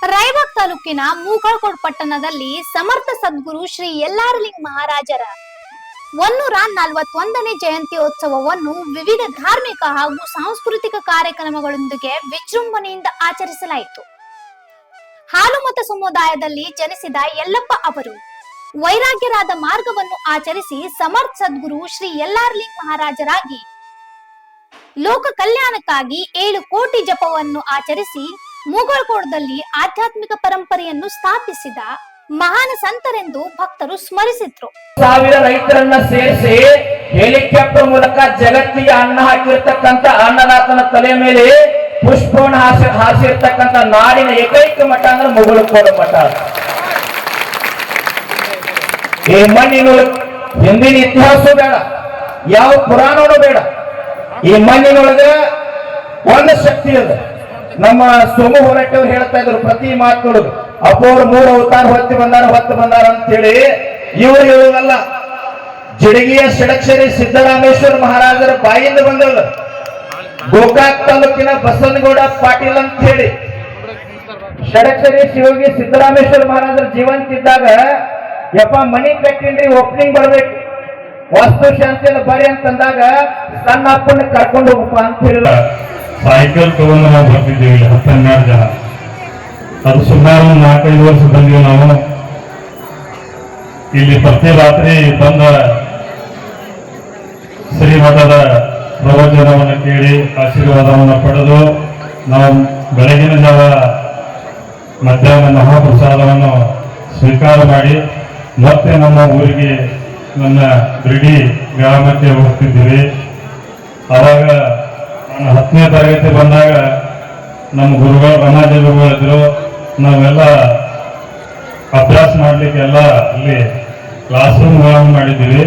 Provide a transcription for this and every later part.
ರಾಯಬಾಗ್ ತಾಲೂಕಿನ ಮೂಗಳಕೋಡ್ ಪಟ್ಟಣದಲ್ಲಿ ಸಮರ್ಥ ಸದ್ಗುರು ಶ್ರೀ ಯಲ್ಲಾರಲಿಂಗ ಮಹಾರಾಜರ 141ನೇ ಜಯಂತ್ಯೋತ್ಸವವನ್ನು ವಿವಿಧ ಧಾರ್ಮಿಕ ಹಾಗೂ ಸಾಂಸ್ಕೃತಿಕ ಕಾರ್ಯಕ್ರಮಗಳೊಂದಿಗೆ ವಿಜೃಂಭಣೆಯಿಂದ ಆಚರಿಸಲಾಯಿತು. ಹಾಲುಮತ ಸಮುದಾಯದಲ್ಲಿ ಜನಿಸಿದ ಯಲ್ಲಪ್ಪ ಅವರು ವೈರಾಗ್ಯರಾದ ಮಾರ್ಗವನ್ನು ಆಚರಿಸಿ ಸಮರ್ಥ ಸದ್ಗುರು ಶ್ರೀ ಯಲ್ಲಾರಲಿಂಗ ಮಹಾರಾಜರಾಗಿ ಲೋಕ ಕಲ್ಯಾಣಕ್ಕಾಗಿ 7 ಕೋಟಿ ಜಪವನ್ನು ಆಚರಿಸಿ ಮೂಗಳಕೋಟದಲ್ಲಿ ಆಧ್ಯಾತ್ಮಿಕ ಪರಂಪರೆಯನ್ನು ಸ್ಥಾಪಿಸಿದ ಮಹಾನ್ ಸಂತರೆಂದು ಭಕ್ತರು ಸ್ಮರಿಸಿದ್ರು. 1000 ರೈತರನ್ನ ಸೇರಿಸಿ ಹೆಲಿಕಾಪ್ಟರ್ ಮೂಲಕ ಜಗತ್ತಿಗೆ ಅನ್ನ ಹಾಕಿರ್ತಕ್ಕಂಥ ಅನ್ನದಾತನ ತಲೆ ಮೇಲೆ ಪುಷ್ಪವನ್ನು ಹಾರಿಸಿರ್ತಕ್ಕಂಥ ನಾಡಿನ ಏಕೈಕ ಮಠ ಅಂದ್ರೆ ಮೂಗಳಕೋಟ ಮಠ. ಈ ಮಣ್ಣಿನೊಳಗೆ ಹಿಂದಿನ ಇತಿಹಾಸ ಬೇಡ, ಯಾವ ಪುರಾಣನೂ ಬೇಡ. ಈ ಮಣ್ಣಿನೊಳಗೆ ಒಂದು ಶಕ್ತಿ ಅದ. ನಮ್ಮ ಸೋಮು ಹೋರಾಟವ್ರು ಹೇಳ್ತಾ ಇದ್ರು ಪ್ರತಿ ಮಾತುಗಳು, ಅಪ್ಪವ್ರು 3 ಅವತಾರ ಹೊತ್ತು ಬಂದಾರ ಅಂತ ಹೇಳಿ. ಇವರು ಹೇಳುವುದಲ್ಲ, ಜಿಡಗಿಯ ಷಡಕ್ಷರಿ ಸಿದ್ದರಾಮೇಶ್ವರ ಮಹಾರಾಜರ ಬಾಯಿಂದ ಬಂದವರು. ಗೋಕಾಕ್ ತಾಲೂಕಿನ ಬಸವನಗೌಡ ಪಾಟೀಲ್ ಅಂತ ಹೇಳಿ ಷಡಕ್ಷರಿ ಶಿವಗಿ ಸಿದ್ದರಾಮೇಶ್ವರ ಮಹಾರಾಜರ ಜೀವಂತಿದ್ದಾಗ, ಯಪ್ಪ ಮನಿ ಕಟ್ಟಿನ್ರಿ, ಓಪನಿಂಗ್ ಬರ್ಬೇಕು, ವಾಸ್ತು ಶಾಂತಿಯನ್ನು ಬರಿ ಅಂತಂದಾಗ ಸಣ್ಣ ಅಪ್ಪನ ಕರ್ಕೊಂಡು ಹೋಗಪ್ಪ ಅಂತ ಹೇಳಿದ. ಸೈಕಲ್ ತಗೊಂಡು ನಾವು ಬರ್ತಿದ್ದೀವಿ, 10-12 ಜನ. ಅದು ಸುಮಾರು 4-5 ವರ್ಷ ಬಂದೀವಿ ನಾವು. ಇಲ್ಲಿ ಪ್ರತಿ ರಾತ್ರಿ ಬಂದ ಶ್ರೀಮಠದ ಪ್ರವಚನವನ್ನು ಕೇಳಿ ಆಶೀರ್ವಾದವನ್ನು ಪಡೆದು ನಾವು ಬೆಳಗಿನ ಜಾವ ಮಧ್ಯಾಹ್ನ ಮಹಾಪ್ರಸಾದವನ್ನು ಸ್ವೀಕಾರ ಮಾಡಿ ಮತ್ತೆ ನಮ್ಮ ಊರಿಗೆ ನನ್ನ ಬಿಡಿ ಗ್ರಾಮಕ್ಕೆ ಹೋಗ್ತಿದ್ದೀವಿ. ಆವಾಗ ನಾನು 10ನೇ ತರಗತಿ ಬಂದಾಗ ನಮ್ಮ ಗುರುಗಳು ರಮಾಜ ಗುರುಗಳಿದ್ರು. ನಾವೆಲ್ಲ ಅಭ್ಯಾಸ ಮಾಡ್ಲಿಕ್ಕೆಲ್ಲ ಇಲ್ಲಿ ಕ್ಲಾಸ್ ರೂಮ್ಗಳನ್ನು ಮಾಡಿದ್ದೀವಿ.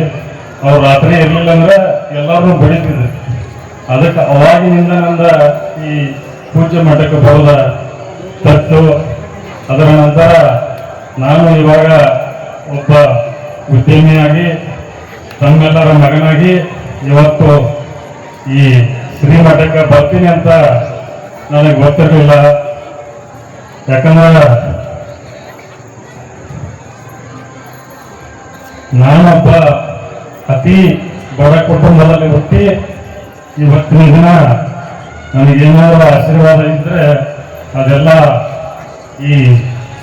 ಅವ್ರು ರಾತ್ರಿ ಇರಲಿಲ್ಲ ಅಂದ್ರೆ ಎಲ್ಲರೂ ಬೆಳಿತಿದ್ರು. ಅದಕ್ಕೆ ಅವಾಗಿನಿಂದ ನಂದ ಈ ಪೂಜ್ಯ ಮಠಕ್ಕೆ ಬರೋದ ತಟ್ಟು. ಅದರ ನಂತರ ನಾನು ಇವಾಗ ಒಬ್ಬ ಉದ್ಯಮಿಯಾಗಿ ತಮ್ಮೆಲ್ಲರ ಮಗನಾಗಿ ಇವತ್ತು ಈ ಶ್ರೀಮಠಕ್ಕೆ ಬರ್ತೀನಿ ಅಂತ ನನಗೆ ಗೊತ್ತಿರಲಿಲ್ಲ. ಯಾಕಂದ್ರೆ ನಾನೊಬ್ಬ ಅತಿ ಬಡ ಕುಟುಂಬದಲ್ಲಿ ಹುಟ್ಟಿ ಇವತ್ತಿನ ದಿನ ನನಗೇನಾದರೂ ಆಶೀರ್ವಾದ ಇದ್ರೆ ಅದೆಲ್ಲ ಈ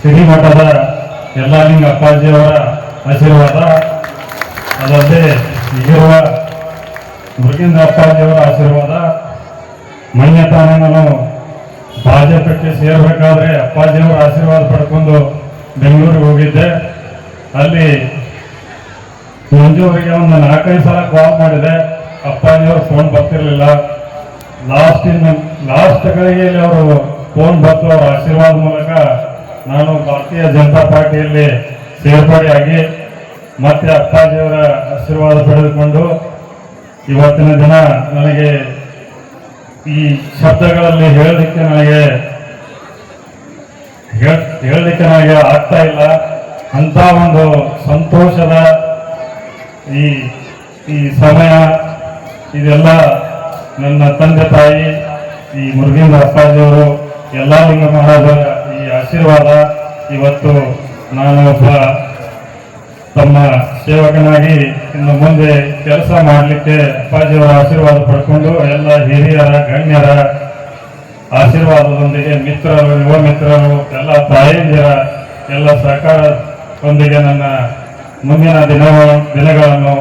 ಶ್ರೀಮಠದ ಯಲ್ಲಾರಲಿಂಗ ಅಪ್ಪಾಜಿಯವರ ಆಶೀರ್ವಾದ. ಅದಲ್ಲದೆ ಈಗಿರುವ ಮುರುಗಿಂದ ಅಪ್ಪಾಜಿಯವರ ಆಶೀರ್ವಾದ. ಮೊನ್ನೆ ತಾನೇ ನಾನು ಭಾಜಪಕ್ಕೆ ಸೇರ್ಬೇಕಾದ್ರೆ ಅಪ್ಪಾಜಿಯವರ ಆಶೀರ್ವಾದ ಪಡ್ಕೊಂಡು ಬೆಂಗಳೂರಿಗೆ ಹೋಗಿದ್ದೆ. ಅಲ್ಲಿ ಮಂಜೂರಿಗೆ ಒಂದು 4-5 ಸಲ ಕಾಲ್ ಮಾಡಿದೆ, ಅಪ್ಪಾಜಿಯವರು ಫೋನ್ ಬರ್ತಿರ್ಲಿಲ್ಲ. ಲಾಸ್ಟ್ ಗಳಿಗೆಯಲ್ಲಿ ಅವರು ಫೋನ್ ಬರ್ತು. ಅವರ ಆಶೀರ್ವಾದ ಮೂಲಕ ನಾನು ಭಾರತೀಯ ಜನತಾ ಪಾರ್ಟಿಯಲ್ಲಿ ಸೇರ್ಪಡೆಯಾಗಿ ಮತ್ತೆ ಅಪ್ಪಾಜಿಯವರ ಆಶೀರ್ವಾದ ಪಡೆದುಕೊಂಡು ಇವತ್ತಿನ ದಿನ ನನಗೆ ಈ ಶಬ್ದಗಳಲ್ಲಿ ಹೇಳಲಿಕ್ಕೆ ನನಗೆ ಆಗ್ತಾ ಇಲ್ಲ. ಅಂತ ಒಂದು ಸಂತೋಷದ ಈ ಸಮಯ ಇದೆಲ್ಲ ನನ್ನ ತಂದೆ ತಾಯಿ ಈ ಮುರುಗಿಂದ ಅಪ್ಪಾಜಿಯವರು ಯಲ್ಲಾರಲಿಂಗ ಮಹಾರಾಜರ ಈ ಆಶೀರ್ವಾದ. ಇವತ್ತು ನಾನು ಒಬ್ಬ ತಮ್ಮ ಸೇವಕನಾಗಿ ಇನ್ನು ಮುಂದೆ ಕೆಲಸ ಮಾಡಲಿಕ್ಕೆ ಅಪ್ಪಾಜಿಯವರ ಆಶೀರ್ವಾದ ಪಡ್ಕೊಂಡು ಎಲ್ಲ ಹಿರಿಯರ ಗಣ್ಯರ ಆಶೀರ್ವಾದದೊಂದಿಗೆ ಮಿತ್ರರು, ಯುವ ಮಿತ್ರರು, ಎಲ್ಲ ತಾಯಂದಿರ ಎಲ್ಲ ಸಹಕಾರದೊಂದಿಗೆ ನನ್ನ ಮುಂದಿನ ದಿನಗಳನ್ನು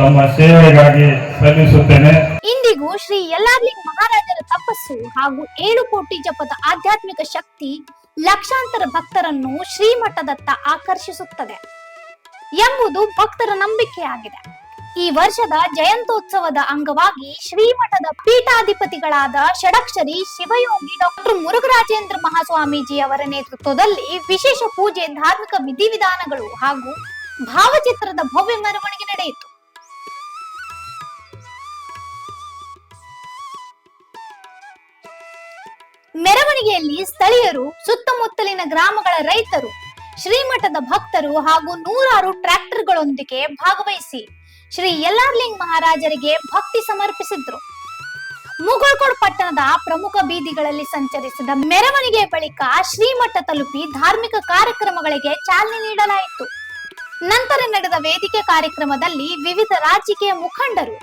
ತಮ್ಮ ಸೇವೆಗಾಗಿ ಸಲ್ಲಿಸುತ್ತೇನೆ. ಇಂದಿಗೂ ಶ್ರೀ ಯಲ್ಲಾರಲಿಂಗ ಮಹಾರಾಜರ ತಪಸ್ಸು ಹಾಗೂ 7 ಕೋಟಿ ಜಪದ ಆಧ್ಯಾತ್ಮಿಕ ಶಕ್ತಿ ಲಕ್ಷಾಂತರ ಭಕ್ತರನ್ನು ಶ್ರೀಮಠದತ್ತ ಆಕರ್ಷಿಸುತ್ತದೆ ಎಂಬುದು ಭಕ್ತರ ನಂಬಿಕೆಯಾಗಿದೆ. ಈ ವರ್ಷದ ಜಯಂತ್ಯೋತ್ಸವದ ಅಂಗವಾಗಿ ಶ್ರೀಮಠದ ಪೀಠಾಧಿಪತಿಗಳಾದ ಷಡಕ್ಷರಿ ಶಿವಯೋಗಿ ಡಾಕ್ಟರ್ ಮುರುಘರಾಜೇಂದ್ರ ಮಹಾಸ್ವಾಮೀಜಿ ಅವರ ನೇತೃತ್ವದಲ್ಲಿ ವಿಶೇಷ ಪೂಜೆ, ಧಾರ್ಮಿಕ ವಿಧಿವಿಧಾನಗಳು ಹಾಗೂ ಭಾವಚಿತ್ರದ ಭವ್ಯ ಮೆರವಣಿಗೆ ನಡೆಯಿತು. ಮೆರವಣಿಗೆಯಲ್ಲಿ ಸ್ಥಳೀಯರು, ಸುತ್ತಮುತ್ತಲಿನ ಗ್ರಾಮಗಳ ರೈತರು, ಶ್ರೀಮಠದ ಭಕ್ತರು ಹಾಗೂ 100 ಟ್ರ್ಯಾಕ್ಟರ್ಗಳೊಂದಿಗೆ ಭಾಗವಹಿಸಿ ಶ್ರೀ ಯಲ್ಲಾರಲಿಂಗ ಮಹಾರಾಜರಿಗೆ ಭಕ್ತಿ ಸಮರ್ಪಿಸಿದ್ರು. ಮುಘಲ್ ಮುಗಳಕೋಡ್ ಪಟ್ಟಣದ ಪ್ರಮುಖ ಬೀದಿಗಳಲ್ಲಿ ಸಂಚರಿಸಿದ ಮೆರವಣಿಗೆ ಬಳಿಕ ಶ್ರೀಮಠ ತಲುಪಿ ಧಾರ್ಮಿಕ ಕಾರ್ಯಕ್ರಮಗಳಿಗೆ ಚಾಲನೆ ನೀಡಲಾಯಿತು. ನಂತರ ನಡೆದ ವೇದಿಕೆ ಕಾರ್ಯಕ್ರಮದಲ್ಲಿ ವಿವಿಧ ರಾಜಕೀಯ ಮುಖಂಡರು,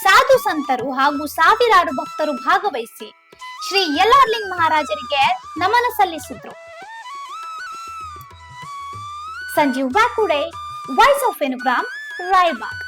ಸಾಧು ಸಂತರು ಹಾಗೂ ಸಾವಿರಾರು ಭಕ್ತರು ಭಾಗವಹಿಸಿ ಶ್ರೀ ಯಲ್ಲಾರ್ಲಿಂಗ ಮಹಾರಾಜರಿಗೆ ನಮನ ಸಲ್ಲಿಸಿದ್ರು. ಸಂಜೀವ್ ಬಾಕುಡೆ, ವಾಯ್ಸ್ ಆಫ್ ಎನುಗ್ರಾಮ್, ರಾಯಬಾಗ್.